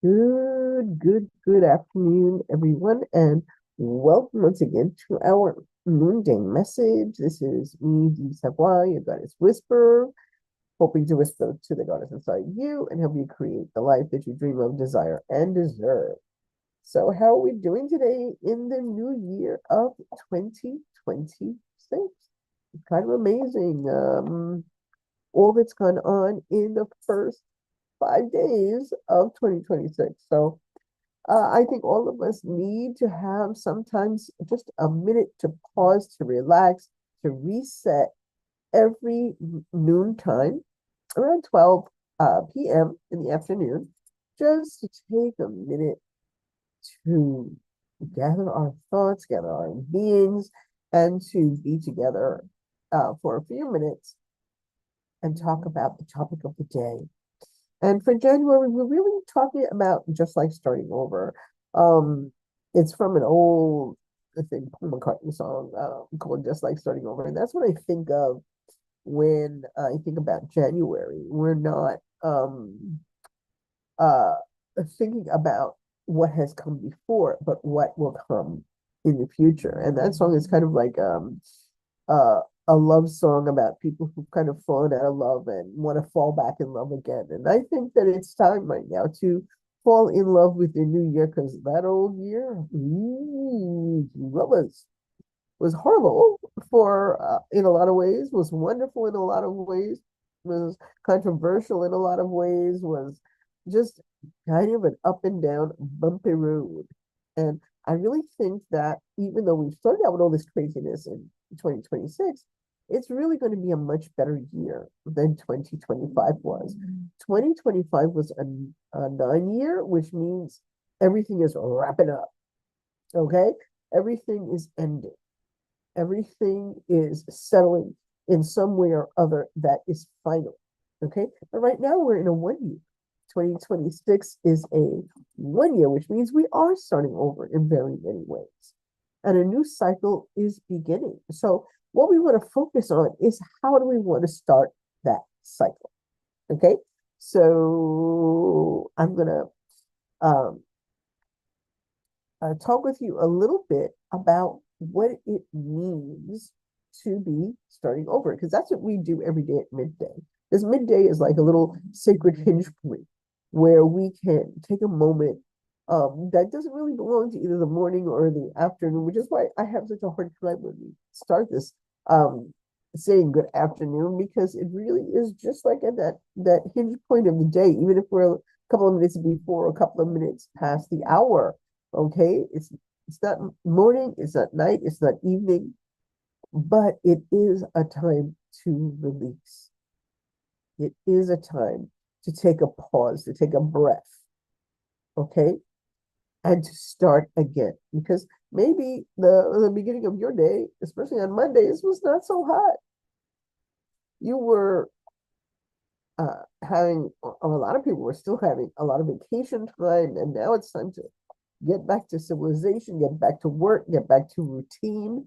Good afternoon, everyone, and welcome once again to our Noonday Message. This is me, Dee Savoy, your goddess whisperer, hoping to whisper to the goddess inside you and help you create the life that you dream of, desire, and deserve. So, how are we doing today in the new year of 2026? It's kind of amazing. All that's gone on in the first 5 days of 2026. So I think all of us need to have sometimes just a minute to pause, to relax, to reset every noontime around 12 p.m. in the afternoon, just to take a minute to gather our thoughts, gather our beings, and to be together for a few minutes and talk about the topic of the day. And for January, we're really talking about just like starting over. It's from an old, I think, Paul McCartney song called "Just Like Starting Over," and that's what I think of when I think about January. We're not uh, thinking about what has come before, but what will come in the future. And that song is kind of like uh, a love song about people who've kind of fallen out of love and want to fall back in love again. And I think that it's time right now to fall in love with the new year because that old year, what was horrible for in a lot of ways, was wonderful in a lot of ways, was controversial in a lot of ways, was just kind of an up and down bumpy road. And I really think that even though we've started out with all this craziness in 2026, it's really going to be a much better year than 2025 was. 2025 was a 9 year, which means everything is wrapping up. Okay. Everything is ending. Everything is settling in some way or other that is final. Okay. But right now we're in a 1 year. 2026 is a 1 year, which means we are starting over in very many ways. And a new cycle is beginning. So, what we want to focus on is how do we want to start that cycle? Okay. So, I'm going to um, talk with you a little bit about what it means to be starting over, because that's what we do every day at midday. This midday is like a little sacred hinge point where we can take a moment that doesn't really belong to either the morning or the afternoon, which is why I have such a hard time when we start this um, saying good afternoon, because it really is just like at that hinge point of the day, even if we're a couple of minutes before, a couple of minutes past the hour. Okay, it's not morning, it's not night, it's not evening, but it is a time to release. It is a time to take a pause, to take a breath, okay, and to start again. Because maybe the beginning of your day, especially on Mondays, was not so hot. You were having, or a lot of people were still having a lot of vacation time, and now it's time to get back to civilization, get back to work, get back to routine.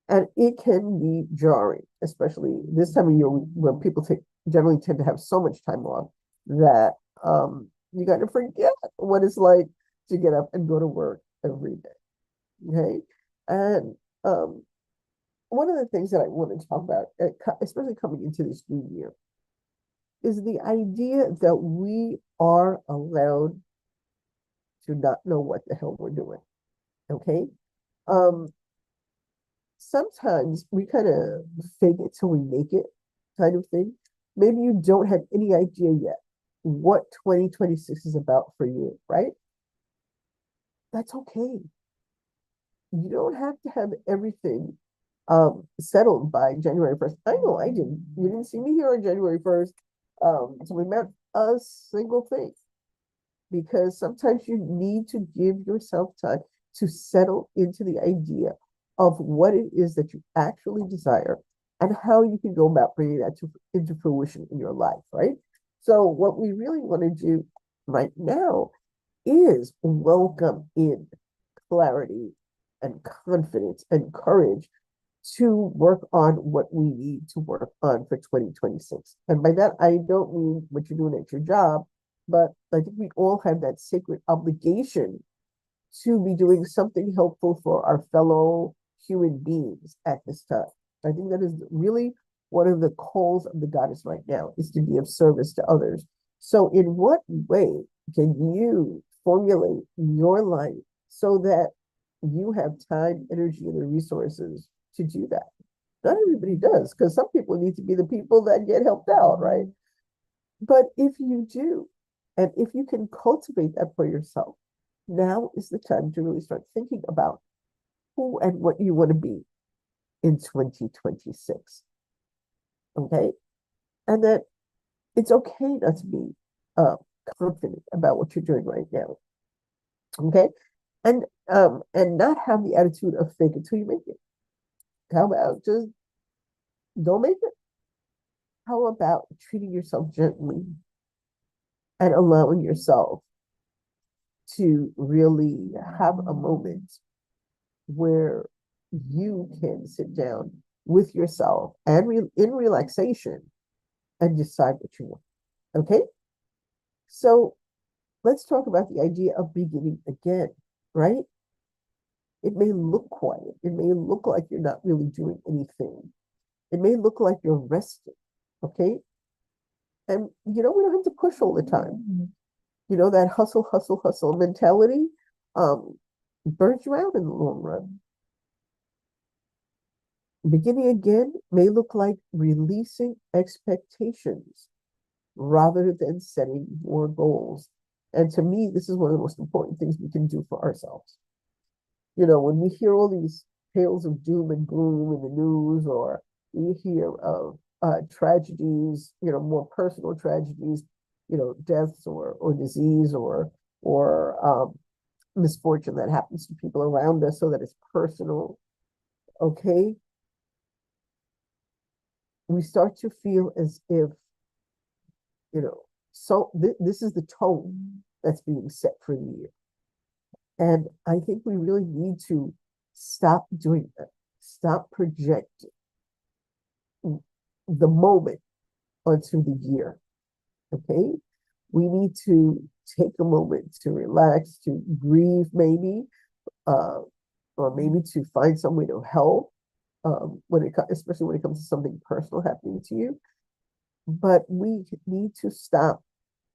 And it can be jarring, especially this time of year where people generally tend to have so much time off that you got to forget what it's like to get up and go to work every day. Okay. And one of the things that I want to talk about, especially coming into this new year, is the idea that we are allowed to not know what the hell we're doing. Okay. Um, Sometimes we kind of fake it till we make it kind of thing. Maybe you don't have any idea yet what 2026 is about for you, right? That's okay. You don't have to have everything settled by January 1st. I know I didn't. You didn't see me here on January 1st. So we met a single thing because sometimes you need to give yourself time to settle into the idea of what it is that you actually desire and how you can go about bringing that into fruition in your life, right? So, what we really want to do right now is welcome in clarity and confidence and courage to work on what we need to work on for 2026. And by that, I don't mean what you're doing at your job. but I think we all have that sacred obligation to be doing something helpful for our fellow human beings at this time. I think that is really one of the calls of the goddess right now, is to be of service to others. So in what way can you formulate your life so that you have time, energy, and the resources to do that? Not everybody does, because some people need to be the people that get helped out, right? But if you do, and if you can cultivate that for yourself, now is the time to really start thinking about who and what you want to be in 2026. Okay. And that it's okay not to be uh, confident about what you're doing right now. Okay. And not have the attitude of fake it till you make it. How about just don't make it? How about treating yourself gently and allowing yourself to really have a moment where you can sit down with yourself and in relaxation and decide what you want. Okay? So let's talk about the idea of beginning again, right? It may look quiet. It may look like you're not really doing anything. It may look like you're resting. Okay? And we don't have to push all the time. That hustle, hustle, hustle mentality burns you out in the long run. Beginning again may look like releasing expectations rather than setting more goals. And to me, this is one of the most important things we can do for ourselves. When we hear all these tales of doom and gloom in the news, or we hear of tragedies, more personal tragedies, deaths or disease or misfortune that happens to people around us, so that it's personal. Okay, we start to feel as if, so this is the tone that's being set for the year. And I think we really need to stop doing that, stop projecting the moment onto the year. Okay, we need to take a moment to relax, to grieve, maybe, or maybe to find some way to help, especially when it comes to something personal happening to you. But we need to stop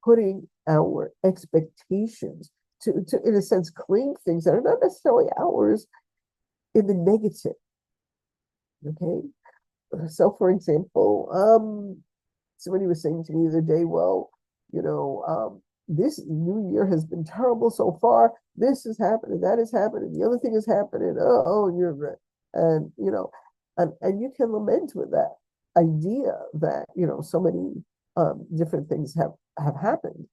putting our expectations to in a sense, claim things that are not necessarily ours in the negative. Okay. So for example, somebody was saying to me the other day, well, this new year has been terrible so far. This is happening, that is happening, the other thing is happening. Oh, you're right. And and you can lament with that idea that so many different things have happened.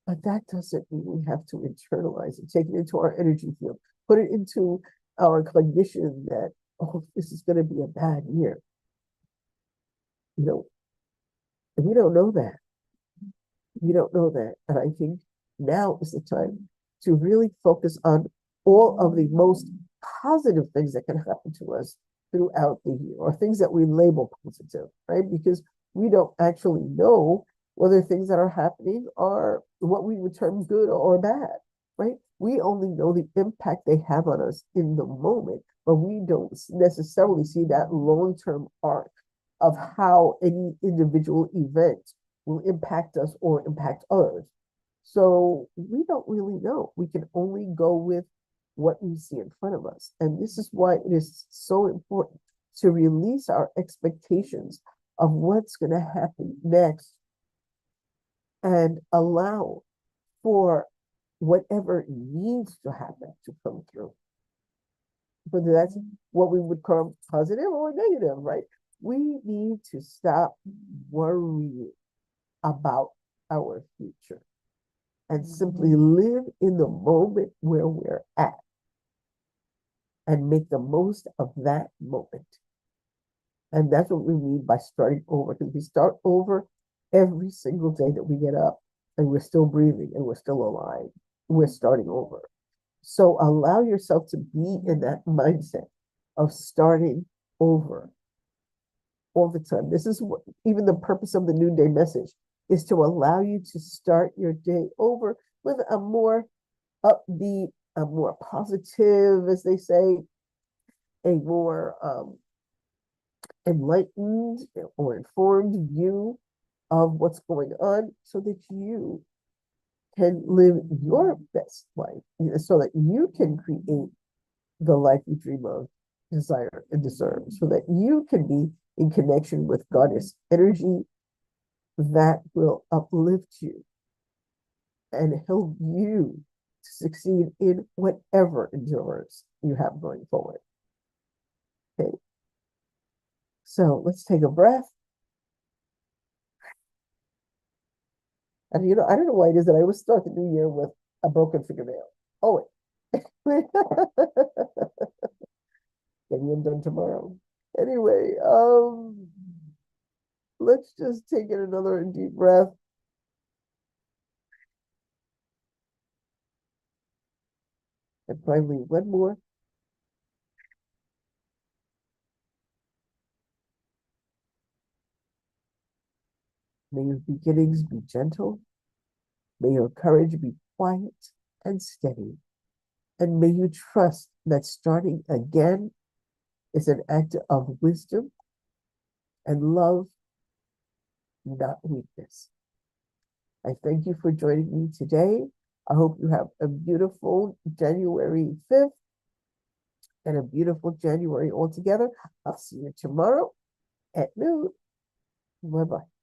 But that doesn't mean we have to internalize it, take it into our energy field, put it into our cognition that, oh, this is going to be a bad year. We don't know that. We don't know that. And I think now is the time to really focus on all of the most positive things that can happen to us throughout the year, or things that we label positive, right? Because we don't actually know whether things that are happening are what we would term good or bad, right? We only know the impact they have on us in the moment, but we don't necessarily see that long-term arc of how any individual event will impact us or impact others. So we don't really know. We can only go with what we see in front of us. And this is why it is so important to release our expectations of what's going to happen next and allow for whatever needs to happen to come through. Whether that's what we would call positive or negative, right? We need to stop worrying about our future and simply live in the moment where we're at and make the most of that moment. And that's what we mean by starting over, because we start over every single day that we get up and we're still breathing and we're still alive. We're starting over. So allow yourself to be in that mindset of starting over all the time. This is what, even the purpose of the Noonday Message is to allow you to start your day over with a more upbeat, a more positive, as they say, a more enlightened or informed view of what's going on so that you can live your best life, so that you can create the life you dream of, desire, and deserve, so that you can be in connection with goddess energy that will uplift you and help you to succeed in whatever endeavors you have going forward. Okay, so let's take a breath. And I don't know why it is that I always start the new year with a broken fingernail. Oh, wait. Getting them done tomorrow. Anyway, let's just take in another deep breath. And finally, one more. May your beginnings be gentle. May your courage be quiet and steady. And may you trust that starting again is an act of wisdom and love, not weakness. I thank you for joining me today. I hope you have a beautiful January 5th and a beautiful January altogether. I'll see you tomorrow at noon. Bye-bye.